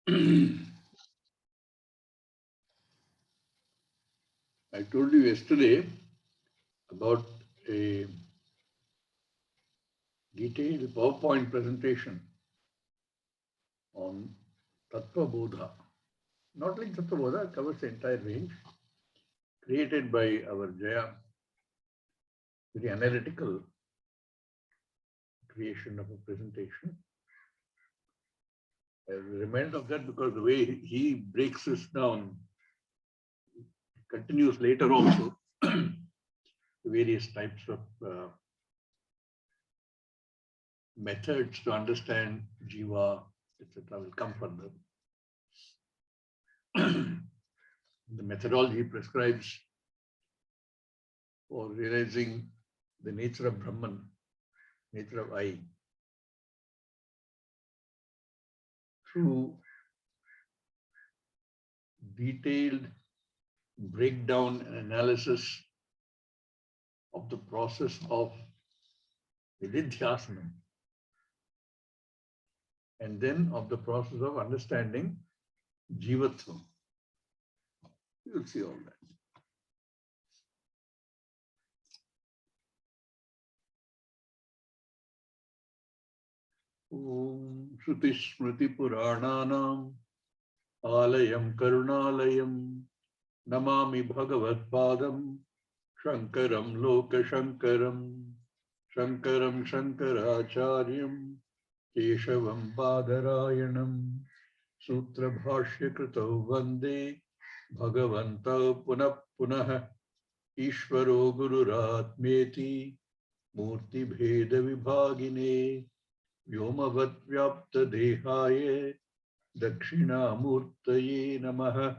I told you yesterday about a detailed PowerPoint presentation on Tattva Bodha. Not like Tattva Bodha, it covers the entire range, created by our Jaya, very analytical creation of a presentation. I remind of that because the way he breaks this down continues later also. Various types of methods to understand jiva, etc. will come further. The methodology prescribes for realizing the nature of Brahman, nature of I, through detailed breakdown and analysis of the process of Vidya, and then of the process of understanding jivatva. You'll see all that. Om Shruti Smriti Purananam Alayam Karunalayam Namami Bhagavad Padam Shankaram Loka Shankaram Shankaram Shankaracharyam Keshavam Badarayanam Sutra Bhashya Krito Vande Bhagavanta Punah Punah Ishvaro Gururatmeti Murti Bheda Vibhagine Vyomavat Vyapta Dehaye Dakshinamurtaye Namaha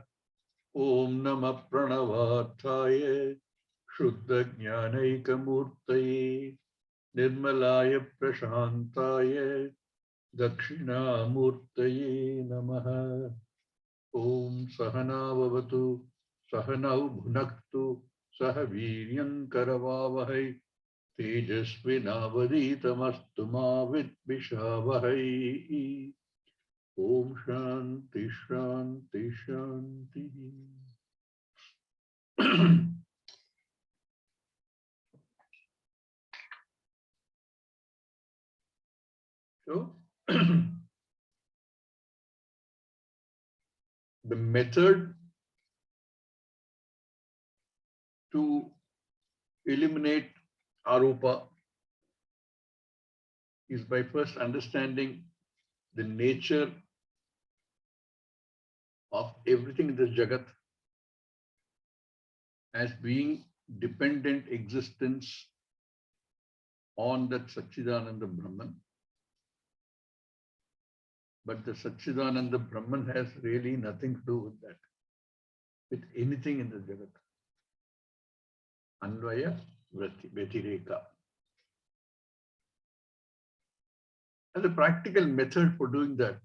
Om Namah Pranavarthaye Shuddha Jnanaikamurtaye Nirmalaya Prashantaye Dakshinamurtaye Namaha Om Sahana Vavatu Sahanau Bhunaktu Sahaviryam Karavavahai Tejasvinavaditamastu ma vidvishavahai. Om Shanti Shanti Shanti. So, the method to eliminate arupa is by first understanding the nature of everything in this jagat as being dependent existence on that Satchidananda Brahman. But the Satchidananda Brahman has really nothing to do with that, with anything in the jagat. Anvaya Vyatireka. And the practical method for doing that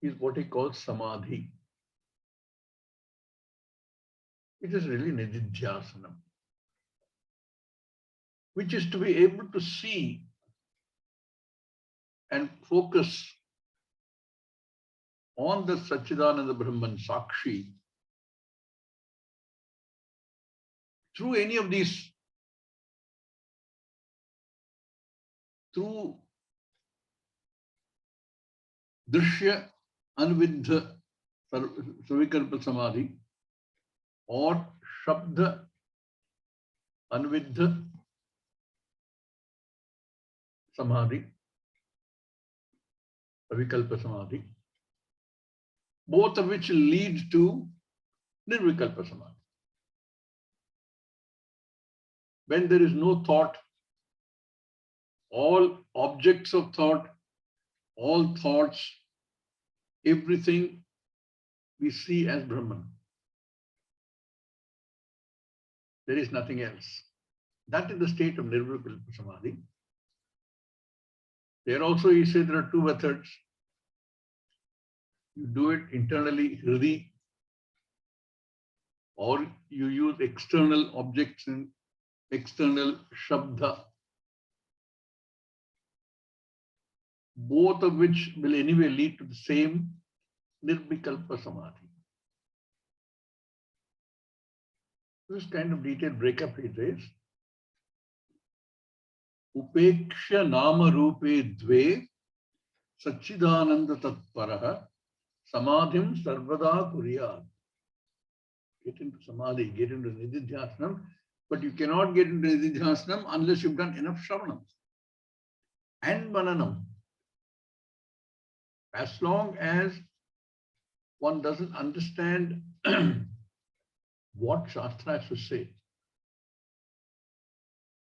is what he calls samadhi. It is really nididhyasanam, which is to be able to see and focus on the Satchidananda Brahman Sakshi through any of these, through Dṛśya Anvidha Savikalpa Samadhi or Shabda Anvidha Samadhi, Savikalpa Samadhi, both of which lead to Nirvikalpa Samadhi. When there is no thought, all objects of thought, all thoughts, everything we see as Brahman. There is nothing else. That is the state of Nirvikalpa Samadhi. There also he said there are two methods. You do it internally, Hridi, or you use external objects and external Shabda. both of which will anyway lead to the same nirvikalpa samadhi. This kind of detailed breakup he says. Upeksha nama rupe dve Satchidananda tatparaha samadhim sarvada kuryat. Get into samadhi, get into nididhyasana, but you cannot get into nididhyasana unless you've done enough shravanam and mananam. As long as one doesn't understand what Shastra has to say,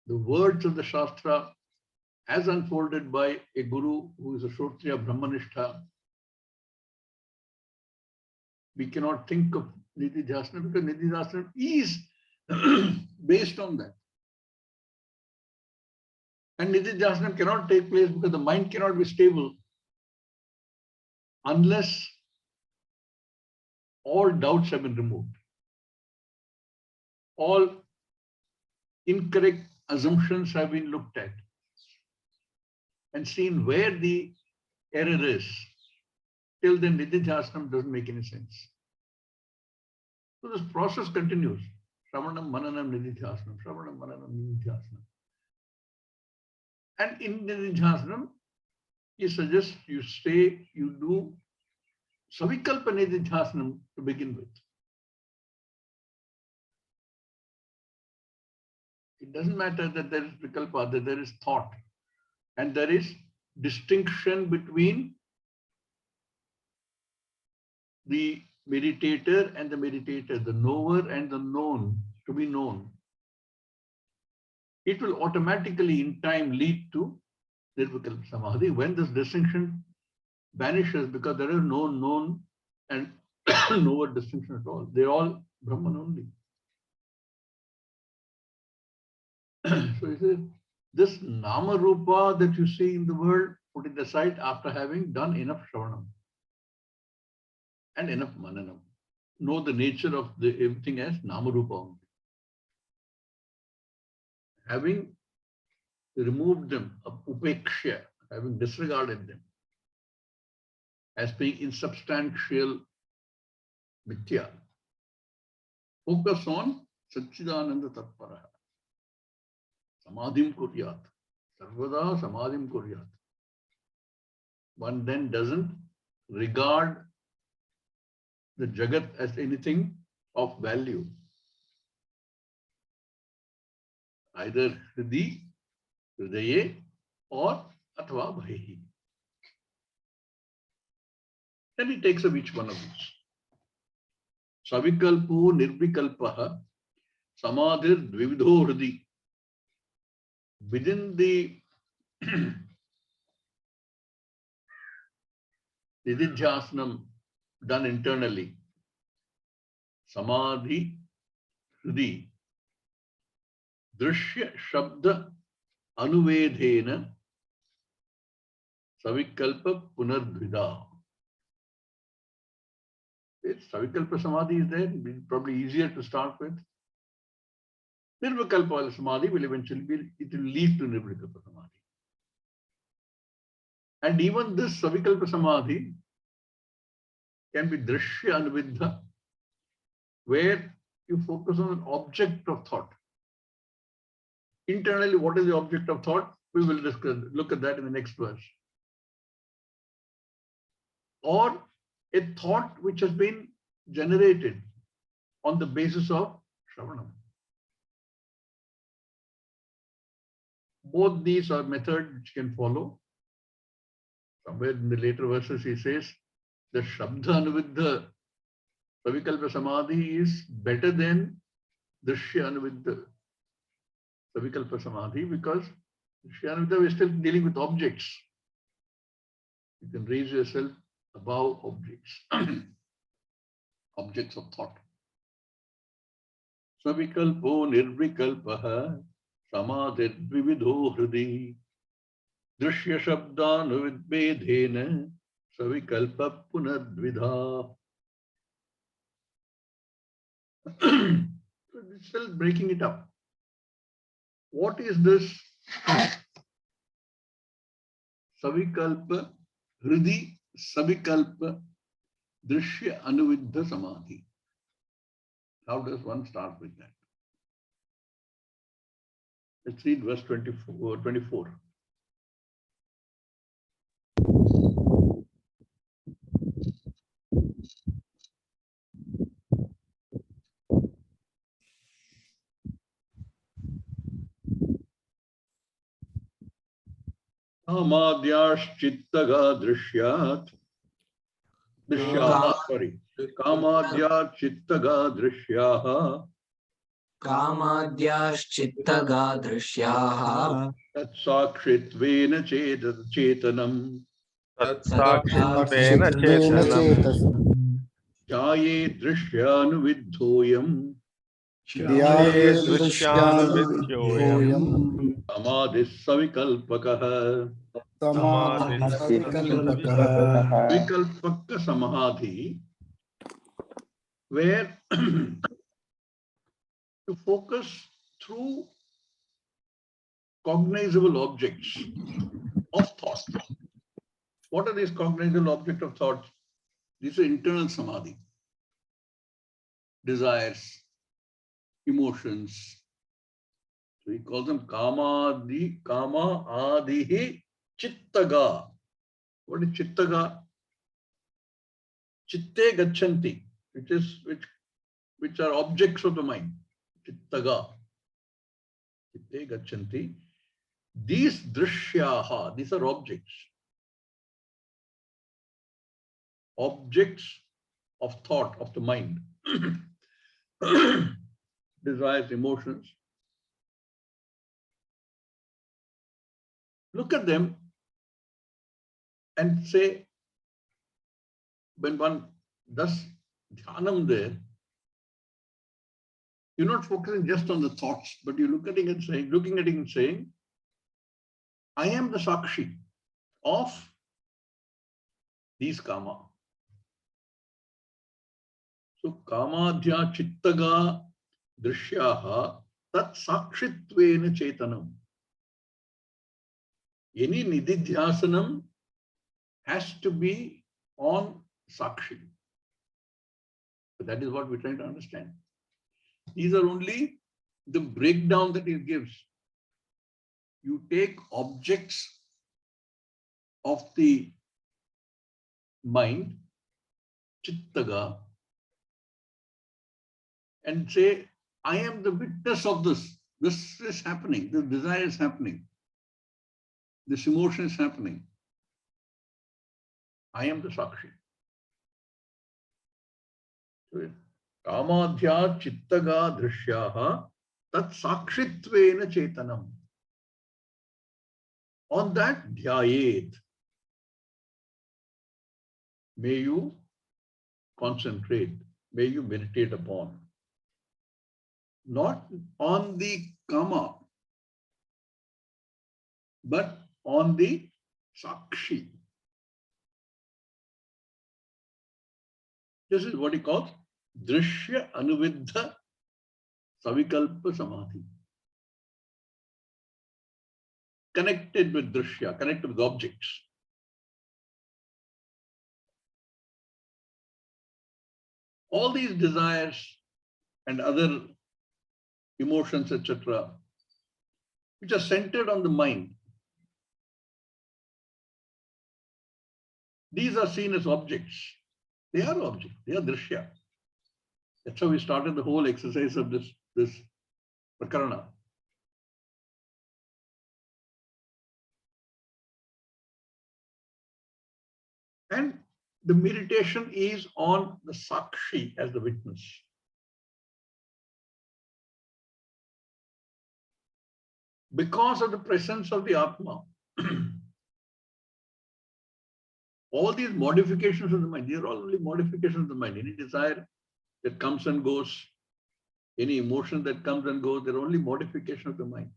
the words of the Shastra as unfolded by a guru who is a Shrotriya Brahmanistha, we cannot think of nididhyasana because nididhyasana is based on that. And nididhyasana cannot take place because the mind cannot be stable unless all doubts have been removed. All incorrect assumptions have been looked at and seen where the error is. Till then, nididhyasana doesn't make any sense. So this process continues. Shravanam, mananam, nididhyasana. Shravanam, mananam, nididhyasana. And in nididhyasana, he suggests you stay, you do savikalpa nididhyasana to begin with. It doesn't matter that there is vikalpa, that there is thought, and there is distinction between the meditator and the meditator, the knower and the known, to be known. It will automatically in time lead to nirvikalpa samadhi when this distinction vanishes, because there is no known and knower distinction at all. They're all Brahman only. So he says, this nama rupa that you see in the world, put it aside after having done enough shravanam and enough mananam. Know the nature of the everything as nama rupa only. Having removed them, upeksha, having disregarded them as being insubstantial mithya, focus on Satchidananda Tatparaha. Samadhim kuryat. Sarvada samadhim kuryat. One then doesn't regard the Jagat as anything of value. Either Hridi, Hridaye, or Athva Bhahi. Then he takes up each one of these. Savikalpo nirvikalpaha samadhir dvividho hridi. Within the nididhyasanam done internally, samadhi hridi dṛśya shabda anuvedhena savikalpa punardvida. Savikalpa samadhi is there, probably easier to start with. Nirvikalpa samadhi will eventually be, it will lead to nirvikalpa samadhi. And even this savikalpa samadhi can be dṛśya anuvidha, where you focus on an object of thought. Internally, what is the object of thought? We will discuss, look at that in the next verse. Or a thought which has been generated on the basis of shravanam. Both these are methods which can follow. Somewhere in the later verses he says the Shabda Anuvidha Savikalpa Samadhi is better than Dṛśya Anuvidha Savikalpa Samadhi, because Dṛśya Anuvidha is still dealing with objects. You can raise yourself above objects, objects of thought. Savikalpo nirvikalpaha samadhir dvividho hridi dṛśya shabdanuvidbedhena savikalpa punardvidha. So it's still breaking it up. What is this savikalpa, hridi savikalpa, dṛśya anuviddha samadhi. How does one start with that? Let's read verse 24. Kamadhyashchittaga dṛśyāt. Kamadhyashchittaga dṛśyāः. कामाद्याश्चित्तगा दृश्याः तत्साक्षित्वेन चेतनम् तत्साक्षित्वेन चेतनम् ध्याये दृश्यानुविद्धोऽयम् ध्याये दृश्यानुविद्योऽयम् समाधिः सविकल्पकः विकल्पक samadhi, where to focus through cognizable objects of thought. What are these cognizable objects of thought? These are internal samadhi. Desires, emotions. So he calls them kama adihi chittaga. What is chittaga? Chitte gachanti, which are objects of the mind. Chittaga. Chitte gachanti. These dṛśyaha, these are objects. Objects of thought, of the mind. Desires, emotions. Look at them and say, when one does dhyanam there, you're not focusing just on the thoughts, but you're looking at it and saying, I am the sakshi of these kama. So kamadhya chittaga dṛśyaha tat sakshitvena chetanam. Any nididhyasanam has to be on sakshi. But that is what we're trying to understand. These are only the breakdown that he gives. You take objects of the mind, chittaga, and say, I am the witness of this. This is happening. This desire is happening. This emotion is happening. I am the sakshi. Kamadhya chittaga dṛśyaha tat sakshitvena chetanam. On that dhyayet, may you concentrate, may you meditate upon. Not on the kama, but on the sakshi. This is what he calls dṛśya anuviddha savikalpa samadhi. Connected with dṛśya, connected with objects. All these desires and other emotions, etc., which are centered on the mind, these are seen as objects. They are objects. They are dṛśya. That's how we started the whole exercise of this prakarana. And the meditation is on the sakshi as the witness. Because of the presence of the Atma, all these modifications of the mind, these are all only modifications of the mind. Any desire that comes and goes, any emotion that comes and goes, they're only modification of the mind.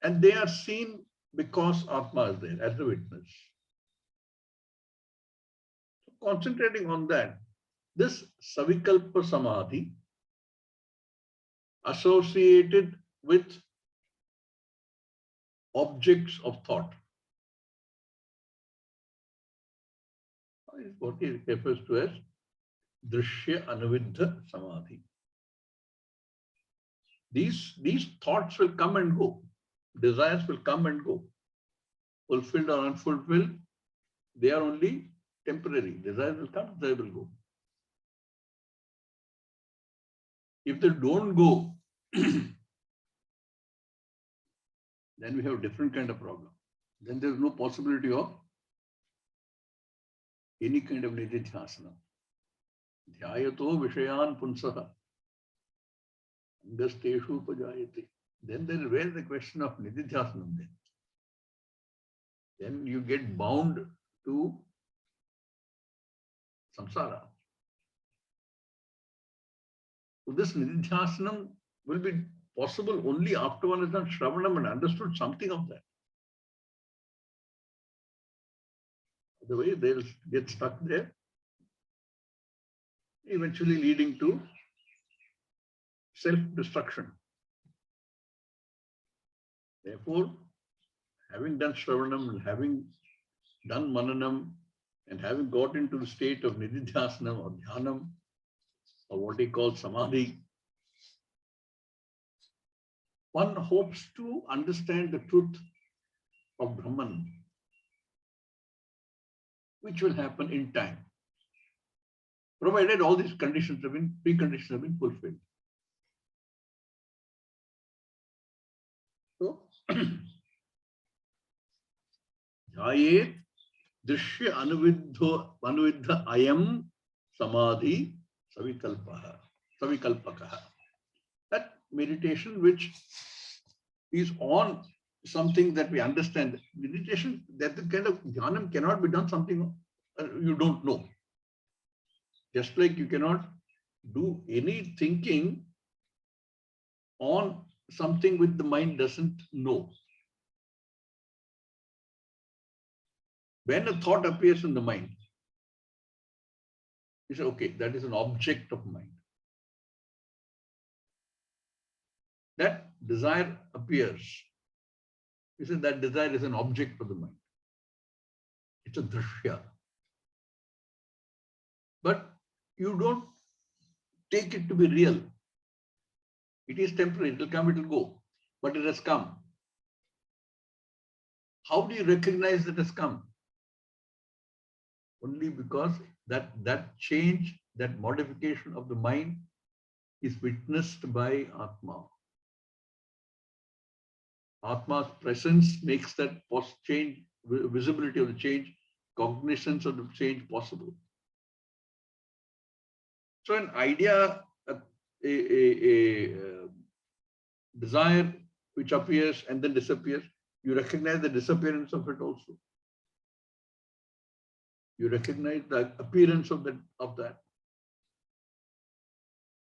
And they are seen because Atma is there as the witness. So concentrating on that, this savikalpa samadhi associated with objects of thought. What he refers to as Dṛśya samadhi. These thoughts will come and go. Desires will come and go. Fulfilled or unfulfilled, they are only temporary. Desires will come, they will go. If they don't go, then we have a different kind of problem. Then there is no possibility of any kind of nididhyasana. Dhyayato vishayan punsaha angasteshu upajayate. Then there is where the question of nididhyasanam then. Then you get bound to samsara. So this nididhyasanam will be possible only after one has done shravanam and understood something of that. The way they'll get stuck there, eventually leading to self-destruction. Therefore, having done shravanam and having done mananam and having got into the state of nididhyasanam or dhyanam or what he calls samadhi, one hopes to understand the truth of Brahman, which will happen in time, provided all these conditions have been, preconditions have been fulfilled. So, Jayet Dṛśya anuvidha ayam samadhi savikalpakaha. That meditation which is on something that we understand. Meditation, that the kind of dhyanam cannot be done something you don't know. Just like you cannot do any thinking on something which the mind doesn't know. When a thought appears in the mind, you say, okay, that is an object of mind. That desire appears. You say that desire is an object of the mind. It's a dṛśya. But you don't take it to be real. It is temporary, it will come, it will go. But it has come. How do you recognize that it has come? Only because that change, that modification of the mind is witnessed by Atma. Atma's presence makes that change, visibility of the change, cognizance of the change possible. So an idea, a desire which appears and then disappears, you recognize the disappearance of it also. You recognize the appearance of that.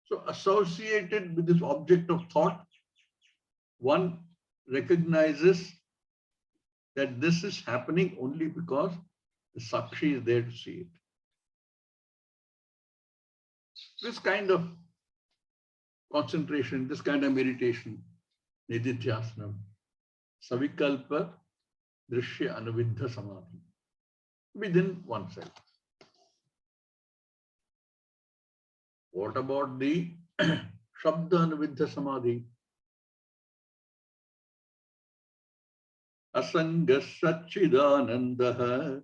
So associated with this object of thought, one recognizes that this is happening only because the Sakshi is there to see it. This kind of concentration, this kind of meditation, nididhyasanam, savikalpa dṛśya anuvidha samadhi, within oneself. What about the shabda anuvidha samadhi? Asangas satchidanandaha.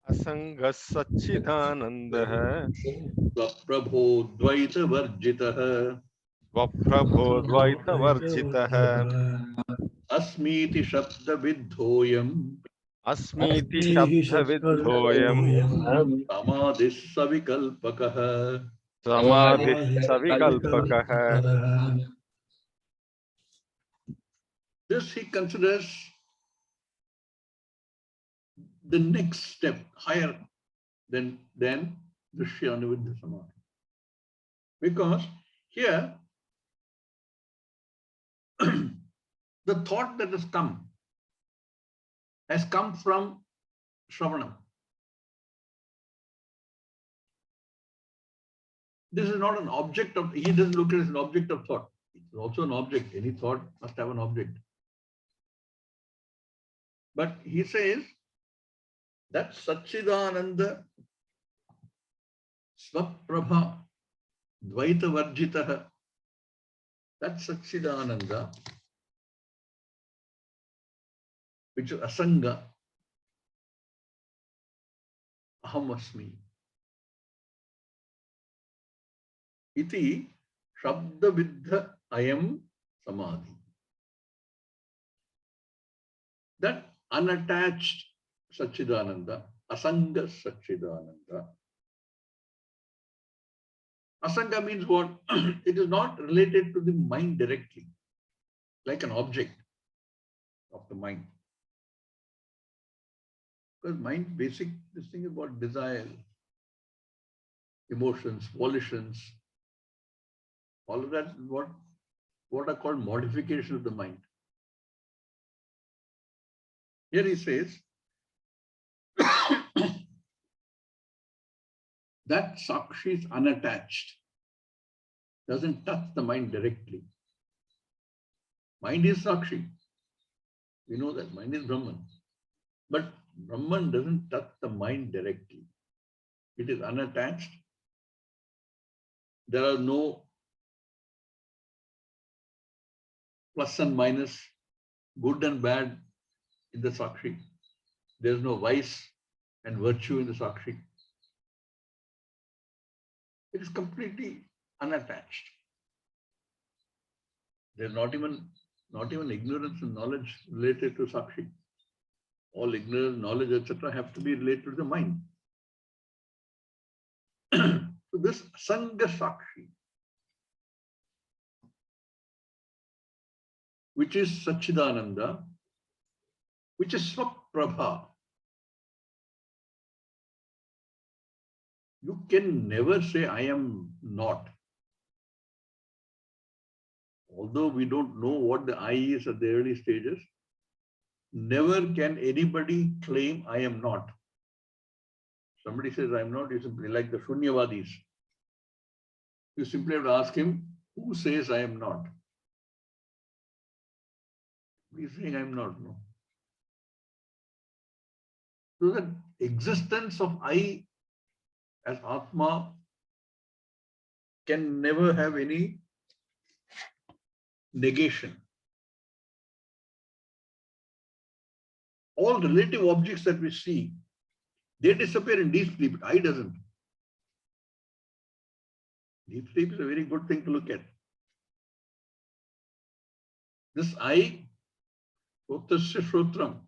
असंगः सच्चिदानन्दः Prabho dvaita varjitaha. स्वप्रभोद्वैतवर्जितः Asmiti shabda vidhoyam. अस्मीति शब्दविद्धोऽयम् Samadhis savikalpakaha. समाधिः सविकल्पकः. This he considers the next step, higher than Dṛśya anuvidha samadhi. Because here, the thought that has come from shravanam. This is not an object of, he doesn't look at it as an object of thought. It's also an object. Any thought must have an object. But he says that Satchidananda Swaprabha Dvaita Varjitaha, that Satchidananda, which is Asanga, Aham Asmi, iti Shabda Viddha Ayam Samadhi. That unattached Satchidananda, Asanga Satchidananda. Asanga means what? It is not related to the mind directly, like an object of the mind. Because mind, basic, this thing is about desire, emotions, volitions, all of that is what are called modification of the mind. Here he says that Sakshi is unattached, doesn't touch the mind directly. Mind is Sakshi. We know that mind is Brahman. But Brahman doesn't touch the mind directly. It is unattached. There are no plus and minus, good and bad in the Sakshi. There is no vice and virtue in the Sakshi. It is completely unattached. There is not even ignorance and knowledge related to Sakshi. All ignorance, knowledge, etc. have to be related to the mind. So this Sanga Sakshi, which is Satchidananda, which is Swaprabha. You can never say, I am not. Although we don't know what the I is at the early stages, never can anybody claim, I am not. Somebody says, I am not, you simply, like the Shunyavadis. You simply have to ask him, who says I am not? He's saying, I am not, no. So the existence of I as Atma can never have any negation. All relative objects that we see, they disappear in deep sleep, but I doesn't. Deep sleep is a very good thing to look at. This I, Dṛg-dṛśya Shotram,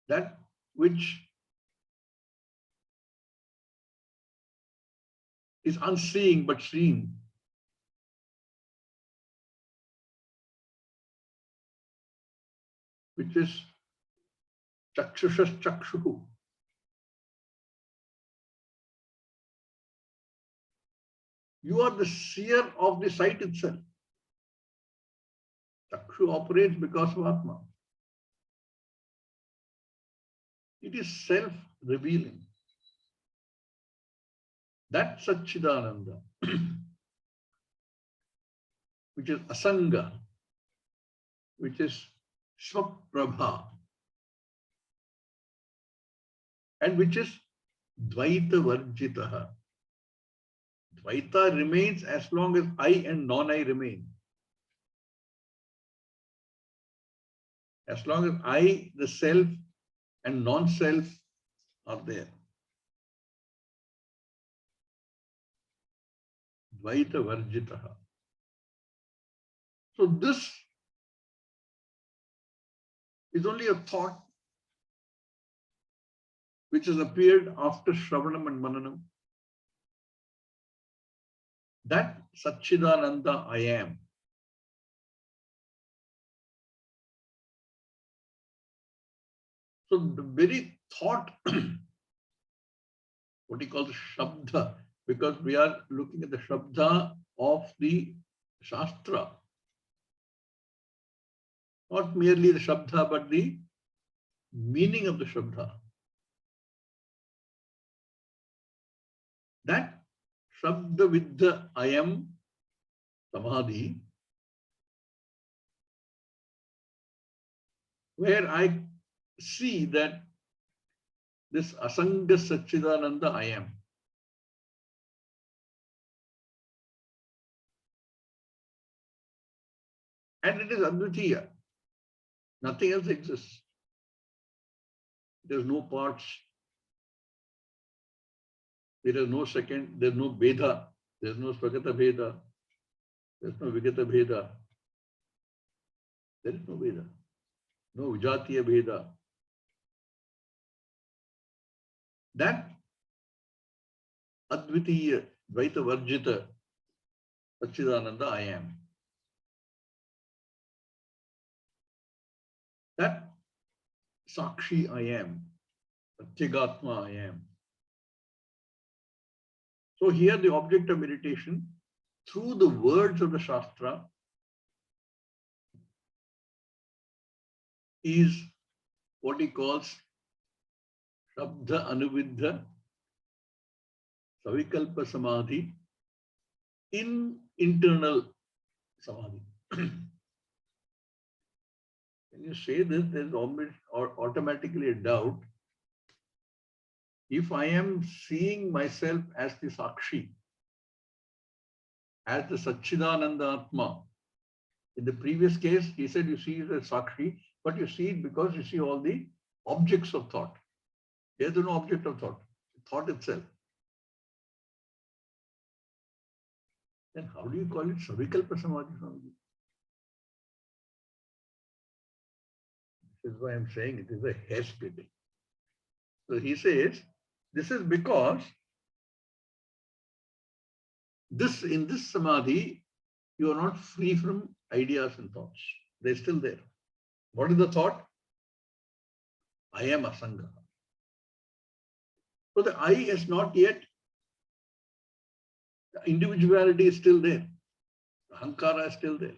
that which is unseeing but seeing, which is Chakshushas Chakshuhu. You are the seer of the sight itself. Chakshu operates because of Atma. It is self-revealing. That Satchidananda, which is Asanga, which is Swaprabha, and which is Dvaita Varjitaha. Dvaita remains as long as I and non-I remain. As long as I, the self, and non-self are there. Dvaita Varjitaha. So this is only a thought which has appeared after Shravanam and Mananam. That Satchidananda I am. So the very thought, what he calls Shabda, because we are looking at the Shabda of the Shastra. Not merely the Shabda, but the meaning of the Shabda. That Shabda Viddha Ayam Samadhi, where I see that this Asanga Satchidananda I am. And it is Advitiya. Nothing else exists. There's no parts. There is no second. There's no Veda. There's no Svagata Veda. There's no Vigata Veda. There is no Veda. No Vijatiya Veda. That Advitiya, Dvaita Varjita, Satchidananda I am. That Sakshi I am, Pratyagatma I am. So here the object of meditation, through the words of the Shastra, is what he calls Shabda Anuviddha Savikalpa Samadhi in internal Samadhi. When you say this, there is always or automatically a doubt. If I am seeing myself as the Sakshi, as the Satchidananda Atma, in the previous case, he said you see it as Sakshi, but you see it because you see all the objects of thought. There is no object of thought, thought itself. Then how do you call it Savikalpa Samadhi? This is why I'm saying it is a hair splitting. So he says, this is because in this Samadhi, you are not free from ideas and thoughts. They're still there. What is the thought? I am Asanga. So the I is not yet, the individuality is still there. The Ahankara is still there.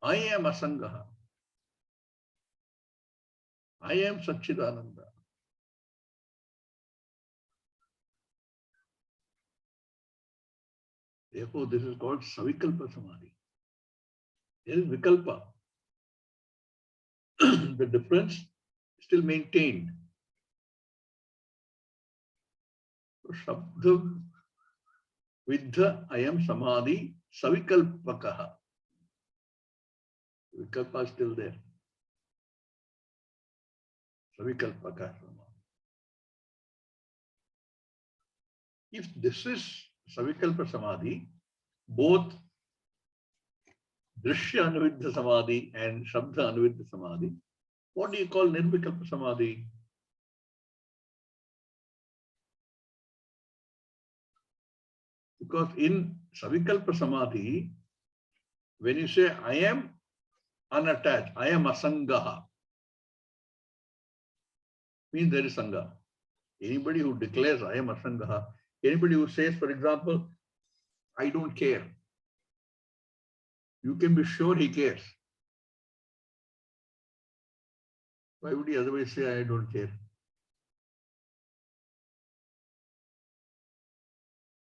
I am Asangaha. I am Satchidananda. Therefore, this is called Savikalpa Samadhi. There is Vikalpa. The difference is still maintained. So, Shabda Viddha Ayam Samadhi Savikalpakaha. Vikalpa is still there. Savikalpakaha. If this is Savikalpa Samadhi, both Dṛśya Anuviddha Samadhi and Shabda Anuviddha Samadhi, what do you call Nirvikalpa Samadhi? Because in Savikalpa Samadhi, when you say I am unattached, I am Asangaha, means there is Sangha. Anybody who declares I am Asangaha, anybody who says, for example, I don't care, you can be sure he cares. Why would he otherwise say I don't care?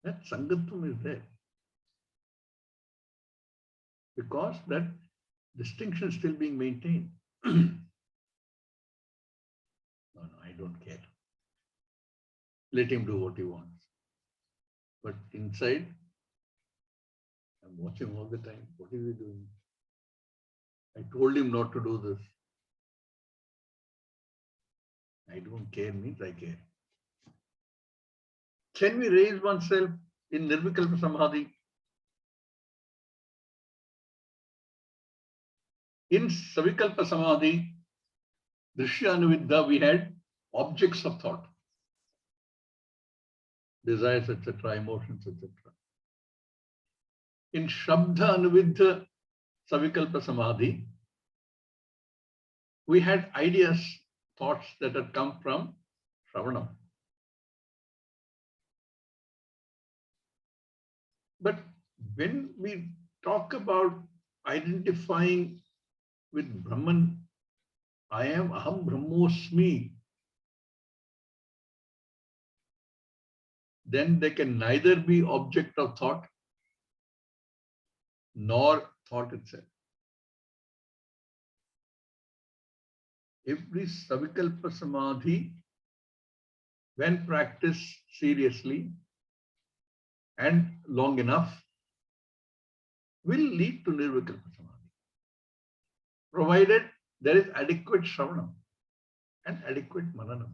That Sangatvam is there. Because that distinction is still being maintained. No, I don't care. Let him do what he wants. But inside, I'm watching all the time. What is he doing? I told him not to do this. I don't care means I care. Can we raise oneself in Nirvikalpa Samadhi? In Savikalpa Samadhi, Dṛśya Anuviddha, we had objects of thought, desires, etc., emotions, etc. In Shabda Anuviddha Savikalpa Samadhi, we had ideas, thoughts that had come from Shravanam. But when we talk about identifying with Brahman, I am Aham Brahmosmi, then they can neither be object of thought nor thought itself. Every savikalpa samadhi, when practiced seriously and long enough, will lead to nirvikalpa samadhi, provided there is adequate shravanam and adequate mananam.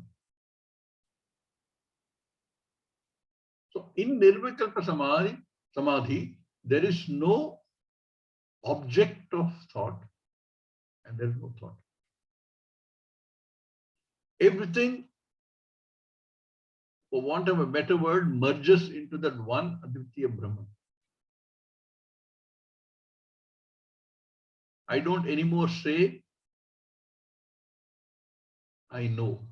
So in nirvikalpa samadhi, there is no object of thought and there is no thought. Everything, for want of a better word, merges into that one Advitiya Brahman. I don't anymore say, I know.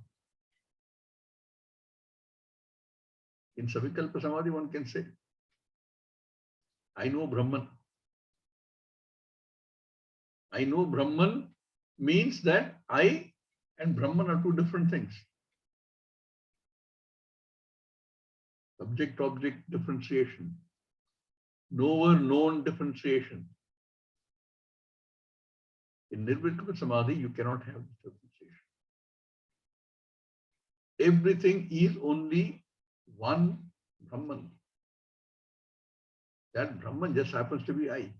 In Savikalpa Samadhi, one can say, I know Brahman. I know Brahman means that I and Brahman are two different things. Subject-object differentiation. Knower-known differentiation. In Nirvikalpa Samadhi, you cannot have this differentiation. Everything is only one Brahman. That Brahman just happens to be I.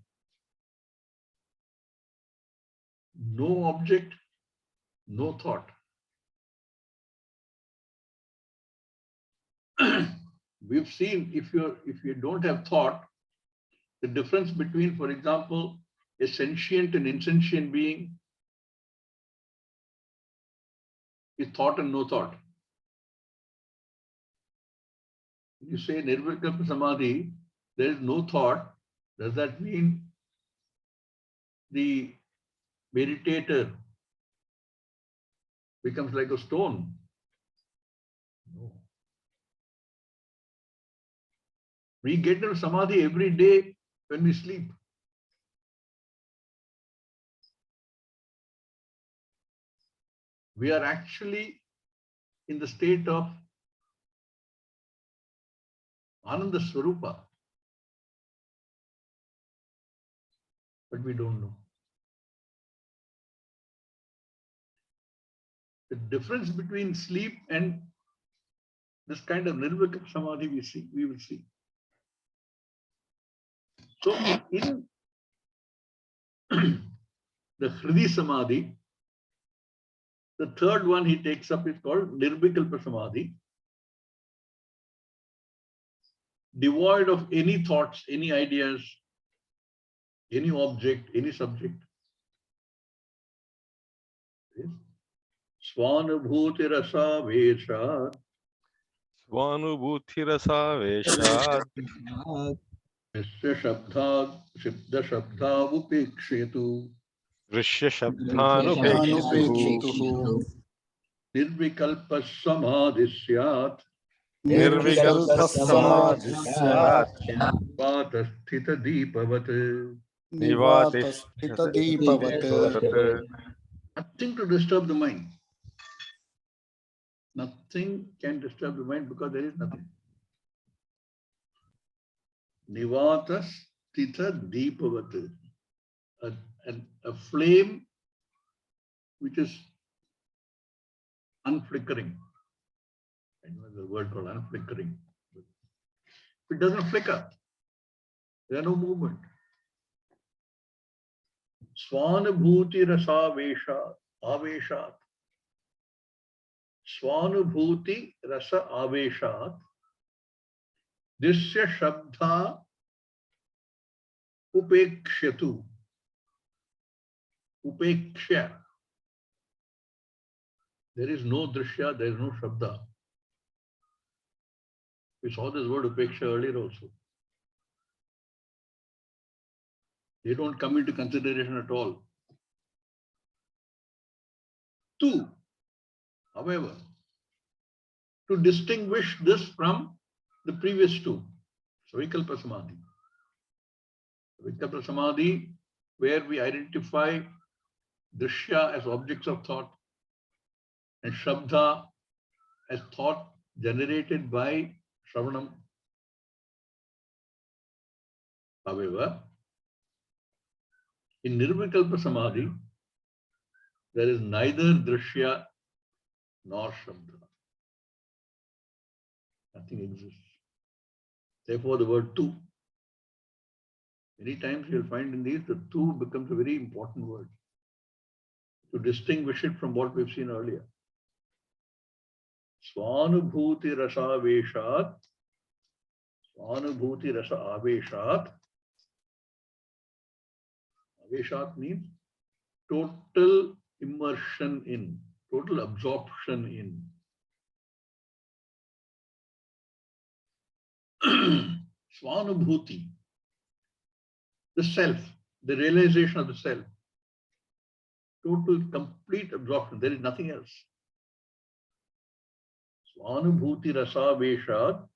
No object, no thought. We've seen if you don't have thought, the difference between, for example, a sentient and insentient being is thought and no thought. You say Nirvikalpa Samadhi, there is no thought. Does that mean the meditator becomes like a stone? No. We get into Samadhi every day when we sleep. We are actually in the state of Ananda Swarupa. But we don't know. The difference between sleep and this kind of Nirvikalpa Samadhi we will see. So in the Hridi Samadhi, the third one he takes up is called Nirvikalpa Samadhi. Devoid of any thoughts, any ideas, any object, any subject. Svanubhuti rasa veshat. Svanubhuti rasa veshat. Drsya shabdha siddha shabdha upekshetu. Dṛśya shabdhanupekshituhu. Nirvikalpa samadhisyat. Nirvikalpa samadhisyat. Patasthita deepavat. Nivatasthita deepavat. Nothing to disturb the mind. Nothing can disturb the mind because there is nothing. Nivatasthita deepavat. A flame which is unflickering. I know the word called unflickering. It doesn't flicker. There are no movement. Svanubhuti rasa aveshat. Svanubhuti rasa aveshat. Drsya shabdha upekshatu. Upeksha. There is no drsya, there is no shabda. We saw this word upeksha earlier also. They don't come into consideration at all. Two, however, to distinguish this from the previous two, Savikalpa Samadhi. Savikalpa Samadhi, where we identify Dṛśya as objects of thought and Shabda as thought generated by Shravanam. However, in Nirvikalpa Samadhi, there is neither Dṛśya nor Shabda. Nothing exists. Therefore, the word tu. Many times you'll find in these, the tu becomes a very important word to distinguish it from what we've seen earlier. Svanubhuti rasa aveshat. Svanubhuti rasa aveshat. Aveshat means total immersion in, total absorption in. Svanubhuti, the self, the realization of the self. Total, complete absorption. There is nothing else. Svanubhuti rasa veshat.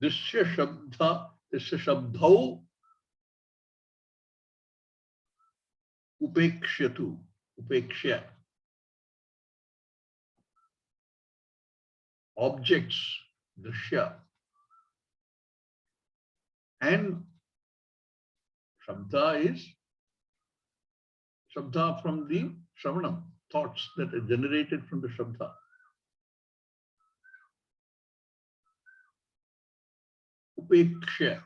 Dṛśya shabdhau upekshatu. Upekshya. Objects, Dṛśya. And Shabda is Shabda from the Shravanam, thoughts that are generated from the Shabda. Upeksha,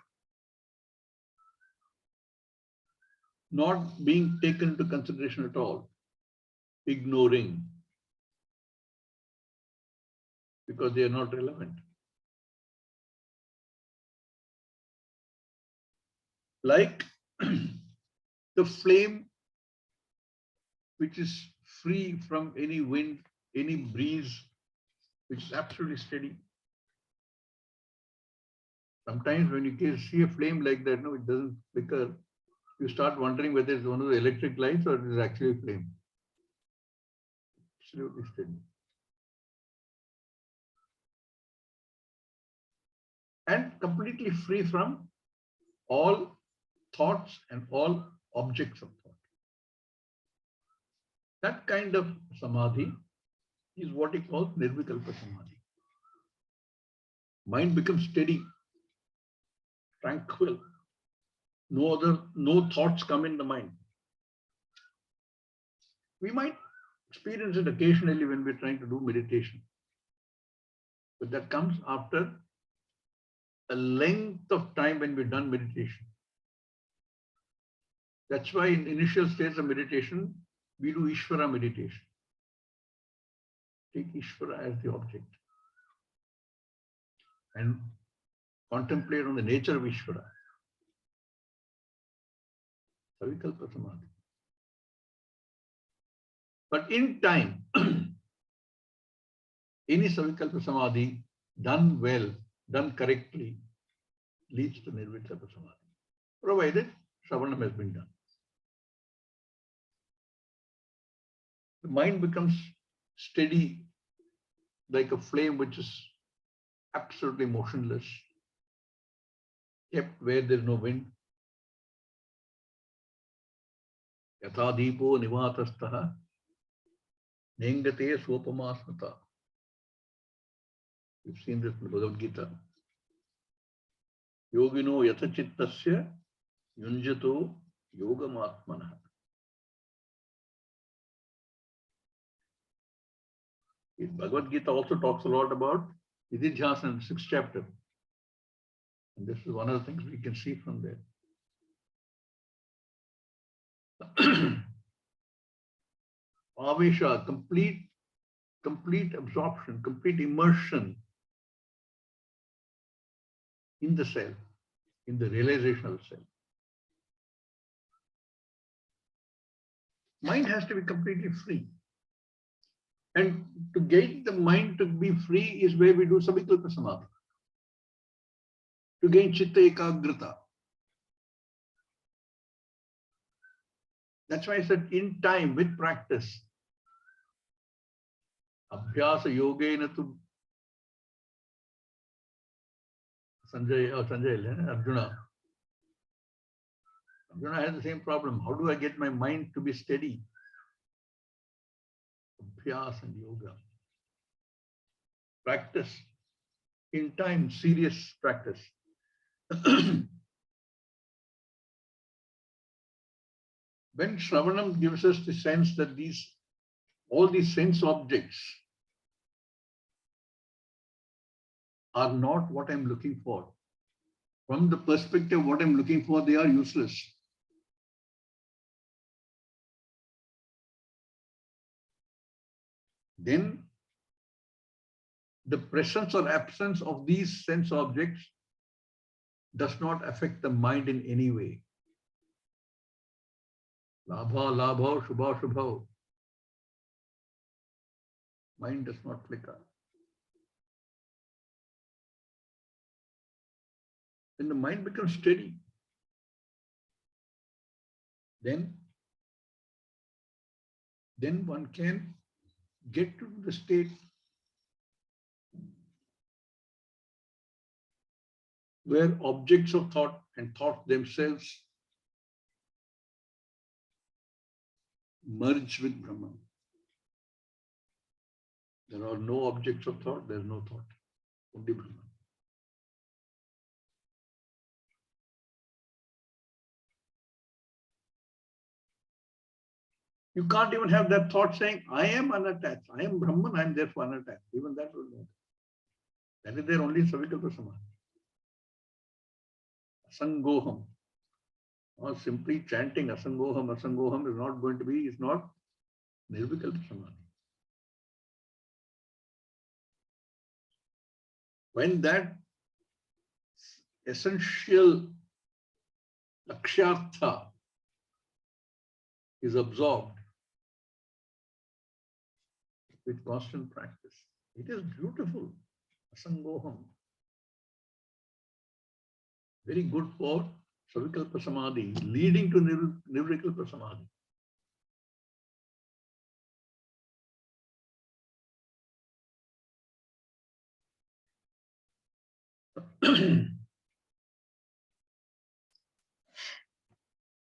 not being taken into consideration at all, ignoring, because they are not relevant. Like the flame which is free from any wind, any breeze, which is absolutely steady. Sometimes when you see a flame like that, no, it doesn't flicker. You start wondering whether it's one of the electric lights or it is actually a flame. Absolutely steady. And completely free from all thoughts and all objects of thought. That kind of samadhi is what he calls Nirvikalpa Samadhi. Mind becomes steady, tranquil. No thoughts come in the mind. We might experience it occasionally when we're trying to do meditation. But that comes after a length of time when we've done meditation. That's why in initial stages of meditation, we do Ishvara meditation. Take Ishvara as the object and contemplate on the nature of Ishvara. Savikalpa Samadhi. But in time, any Savikalpa Samadhi done well, done correctly, leads to Nirvikalpa Samadhi, provided Shravanam has been done. The mind becomes steady like a flame which is absolutely motionless, kept where there is no wind. Yatha deepo nivatastaha nengate sopamasmata. We've seen this in the Bhagavad Gita. Yogino yatha chittasya yunjato yogamatmana. Bhagavad Gita also talks a lot about adhikāritvaṃ in the 6th chapter. And this is one of the things we can see from there. Avesha, complete absorption, complete immersion in the self, in the realization of the self. Mind has to be completely free. And to get the mind to be free is where we do Savikalpa Samadhi. To gain Chitta Ekagrata. That's why I said in time, with practice. Abhyasa yogena tu Arjuna. Arjuna has the same problem. How do I get my mind to be steady? Abhyasa and yoga. Practice. in time, serious practice. When Shravanam gives us the sense that all these sense objects are not what I'm looking for. From the perspective of what I'm looking for, they are useless. Then the presence or absence of these sense objects does not affect the mind in any way. Labha, labha, shubha, shubha. Mind does not flicker. When the mind becomes steady, then one can get to the state where objects of thought and thought themselves merge with Brahman. There are no objects of thought, there is no thought, only Brahman. You can't even have that thought saying, I am unattached, I am Brahman, I am therefore unattached. Even that will not. That is there only in Savikalpa Samadhi. Asangoham. Or simply chanting Asangoham, Asangoham is not going to be, is not Nirvikalpa Samadhi. When that essential lakshyartha is absorbed with constant practice, it is beautiful. Asangoham. Very good for Savikalpa Samadhi, leading to Nirvikalpa Samadhi.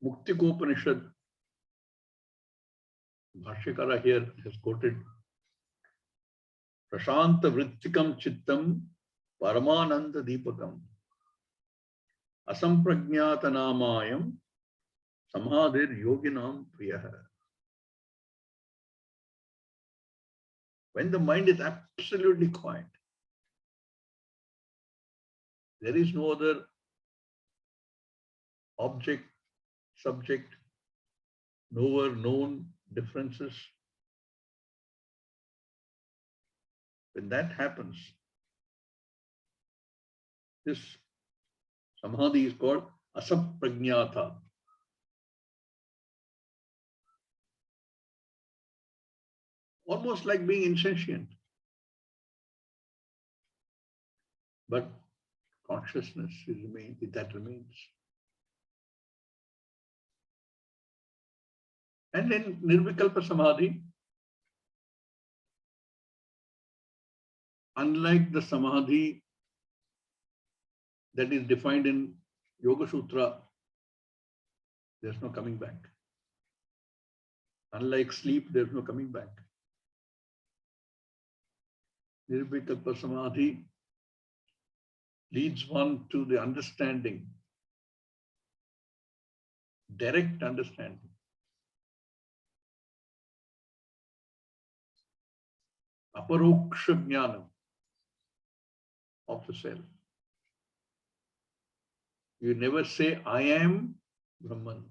Muktikopanishad, Bhashyakara here has quoted, Prashanta Vrittikam Chittam Paramananda Deepakam Asamprajnata Namayam Samadhir Yoginam Priyaha. When the mind is absolutely quiet, there is no other object, subject, knower, known differences. When that happens, this samadhi is called asaprajnata. Almost like being insentient. But consciousness that remains. And in Nirvikalpa Samadhi, unlike the Samadhi that is defined in Yoga Sutra, there's no coming back. Unlike sleep, there's no coming back. Nirvikalpa Samadhi leads one to the understanding, direct understanding. Aparoksha jnana of the self. You never say, I am Brahman.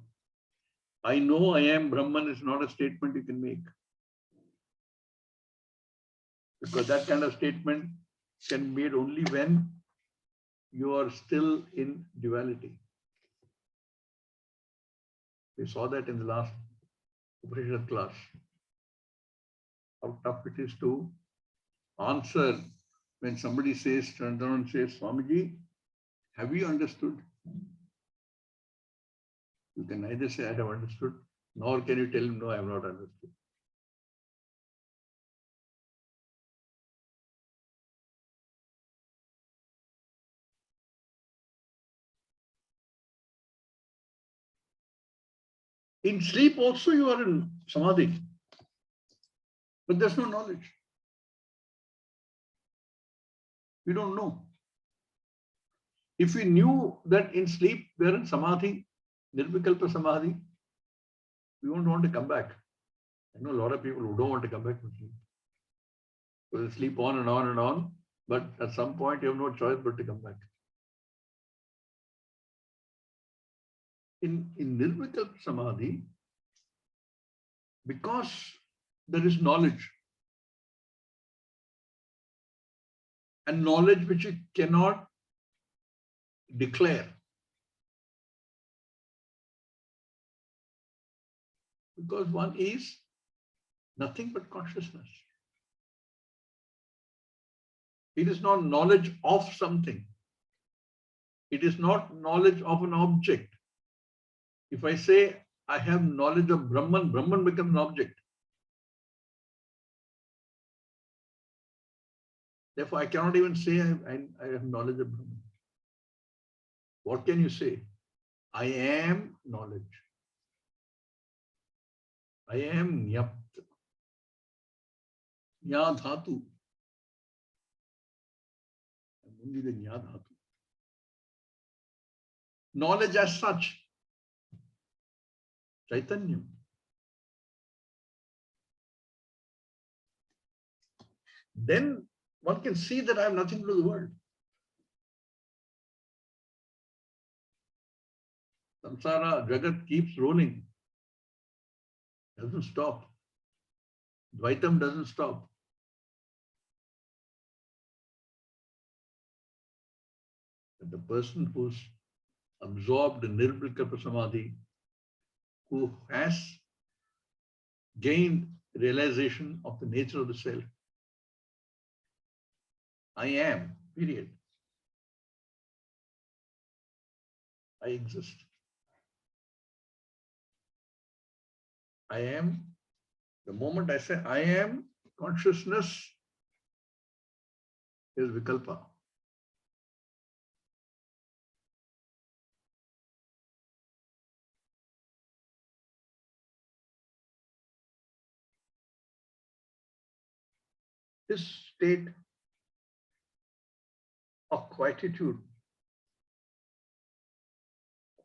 I know I am Brahman is not a statement you can make. Because that kind of statement can be made only when you are still in duality. We saw that in the last Upanishad class. How tough it is to answer when somebody says, turns around and says, Swami G, have you understood? You can neither say I have understood, nor can you tell him, no, I have not understood. In sleep also you are in samadhi, but there's no knowledge. You don't know. If we knew that in sleep we are in samadhi, nirvikalpa samadhi, we won't want to come back. I know a lot of people who don't want to come back from sleep. So they sleep on and on and on, but at some point you have no choice but to come back. In nirvikalpa samadhi, because there is knowledge, and knowledge which you cannot declare, because one is nothing but consciousness. It is not knowledge of something. It is not knowledge of an object. If I say I have knowledge of Brahman, Brahman becomes an object. Therefore, I cannot even say I have knowledge of Brahman. What can you say? I am knowledge. I am Nyat. Nya dhatu. Only the Nya dhatu. Knowledge as such, Chaitanyam. Then one can see that I have nothing to do with the world. Samsara, Jagat keeps rolling. Doesn't stop. Dvaitam doesn't stop. But the person who's absorbed in Nirvikalpa Samadhi, who has gained realization of the nature of the self, I am, period. I exist. I am. The moment I say I am, consciousness is Vikalpa. This state of quietude,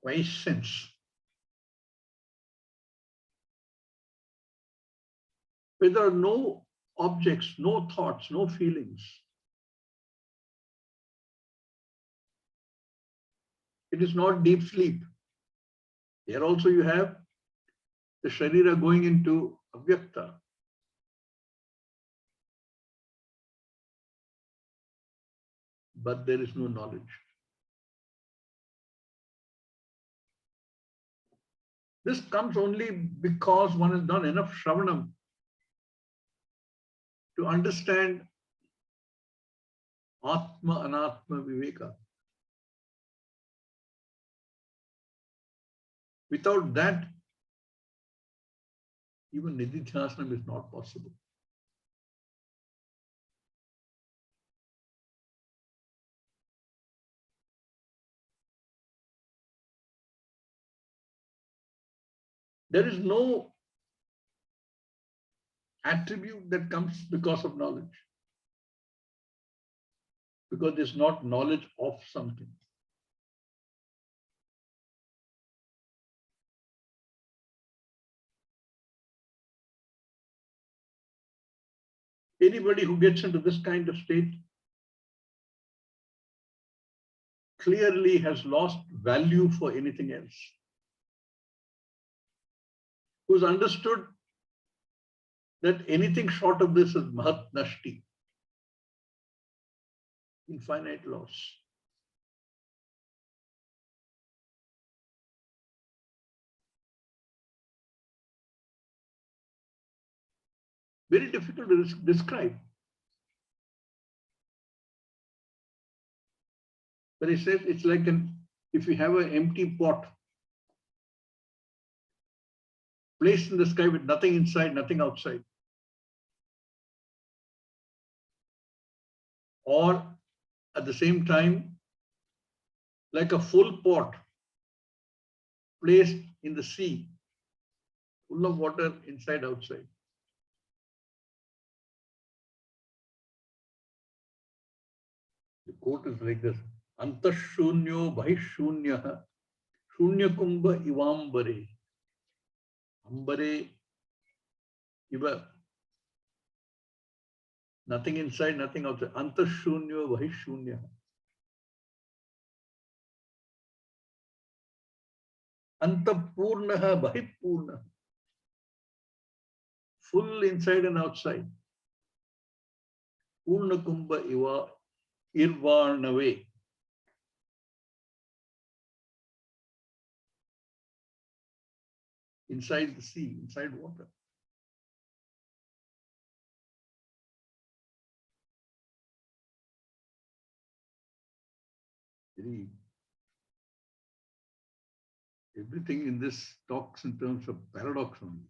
quiescence, where there are no objects, no thoughts, no feelings. It is not deep sleep. Here also you have the Sharira going into Avyakta. But there is no knowledge. This comes only because one has done enough Shravanam to understand ātmatattva. Without that, even Nididhyāsanam is not possible. There is no attribute that comes because of knowledge, because there's not knowledge of something. Anybody who gets into this kind of state clearly has lost value for anything else. Who's understood that anything short of this is mahat nashti, infinite loss. Very difficult to describe. But he says it's like if you have an empty pot placed in the sky with nothing inside, nothing outside. Or at the same time, like a full pot placed in the sea, full of water inside, outside. The quote is like this: Antashunyo Bhishunyaha Shunyakumbha Ivambare. Ambare Iva. Nothing inside, nothing outside. Antashunyo Bhishunyaha. Antapurnaha Bhipurnaha. Full inside and outside. Purnakumbha Iva Irvarnave. Inside the sea, inside water. Everything in this talks in terms of paradox only.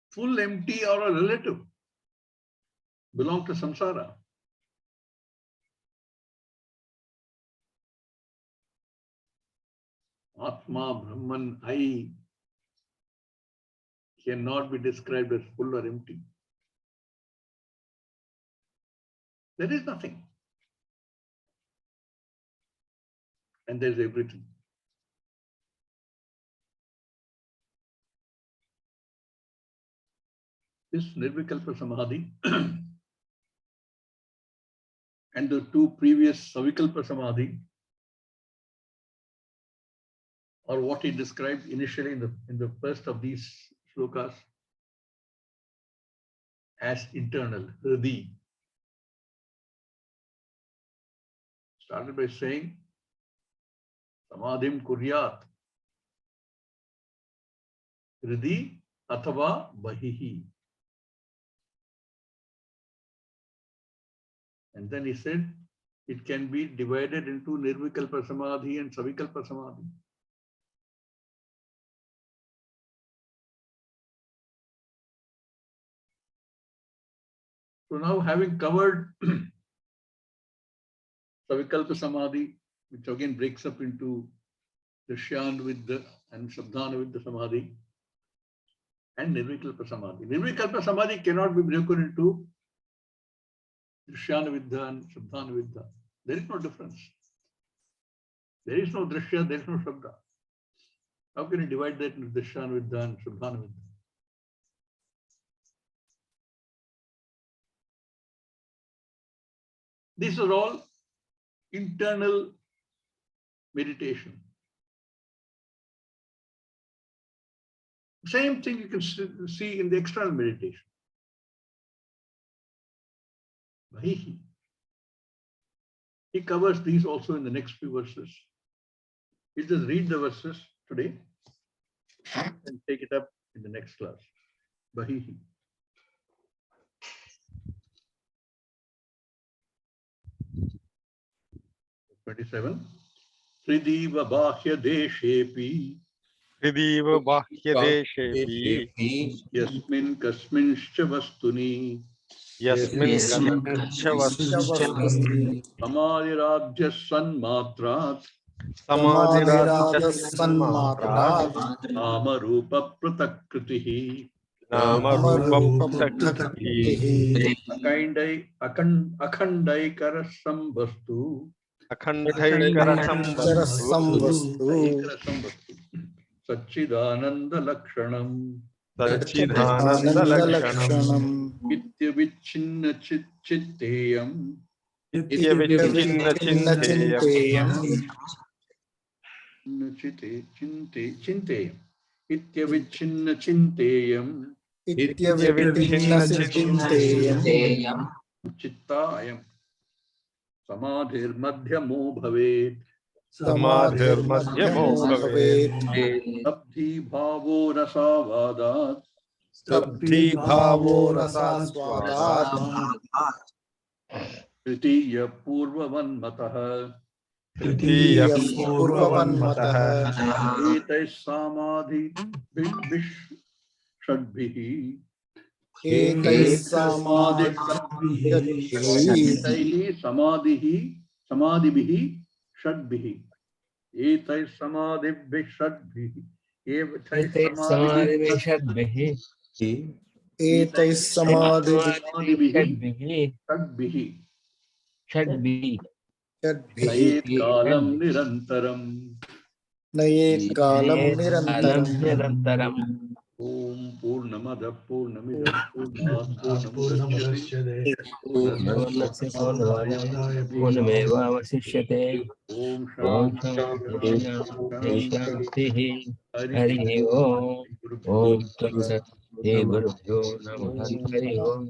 Full, empty, or a relative belong to samsara. Atma, Brahman, I cannot be described as full or empty. There is nothing. And there is everything. This Nirvikalpa Samadhi and the two previous Savikalpa Samadhi or what he described initially in the first of these slokas as internal, Hridi. Started by saying, Samadhim kuryat Hridi athava bahihi. And then he said, it can be divided into Nirvikalpa Samadhi and Savikalpa Samadhi. So now having covered Savikalpa Samadhi, which again breaks up into Dṛśya and Shabdhanavidya Samadhi, and Nirvikalpa Samadhi. Nirvikalpa Samadhi cannot be broken into Dṛśya and Shabdhanavidya. There is no difference. There is no Dṛśya, there is no Shabda. How can you divide that into Dṛśya and Shabdhanavidya? These are all internal meditation. Same thing you can see in the external meditation. He covers these also in the next few verses. We'll just read the verses today and take it up in the next class. Bahihi. '27. Tridiva Bahya Deshepi Hridiva Bahyadeshepi Yasmin Kasminscha Vastuni Yasmin Yasmin Kasminscha Samadhirabhya Sanmatrat Samadhirabhya-sanmatrat Nama Rupa Pratakritihi Namarupa Pratakritihi Akhandaikara Samvastu Akhandaikarasam Samvastu Satchidananda Lakshanam Satchidananda Lakshanam Ityavichinna Chitteyam Ityavichinna Chinteyam Chinteyam Ityavichinna Chinteyam Ityavichinna Chinteyam Chittayam Samadhir Madhyamo Bhavet Samadhirmadhyamo bhavet Sabdhi Bhavo Rasavadat Sabdhi bhavo rasaswadat Tritiya Purvavan Matah Vidya purvavanmatah Etai Samadhi Shadbhihi Ekai Samadhihi Shadbhihi Etai Samadhibhi Shadbhihi Etai Etai samadhi Samadhibihi Shadbhihi षड्भिः नयेत् कालं निरन्तरम् नयेत् कालं निरन्तरम् निरन्तरम् ॐ पूर्णमदः पूर्णमिदं पूर्णात् पूर्णमुदच्यते पूर्णस्य पूर्णमादाय पूर्णमेवावशिष्यते ॐ ॐ शान्ति शान्तिः हरिः ओम् ॐ तत्सत् श्री गुरुभ्यो नमः हरिः ओम्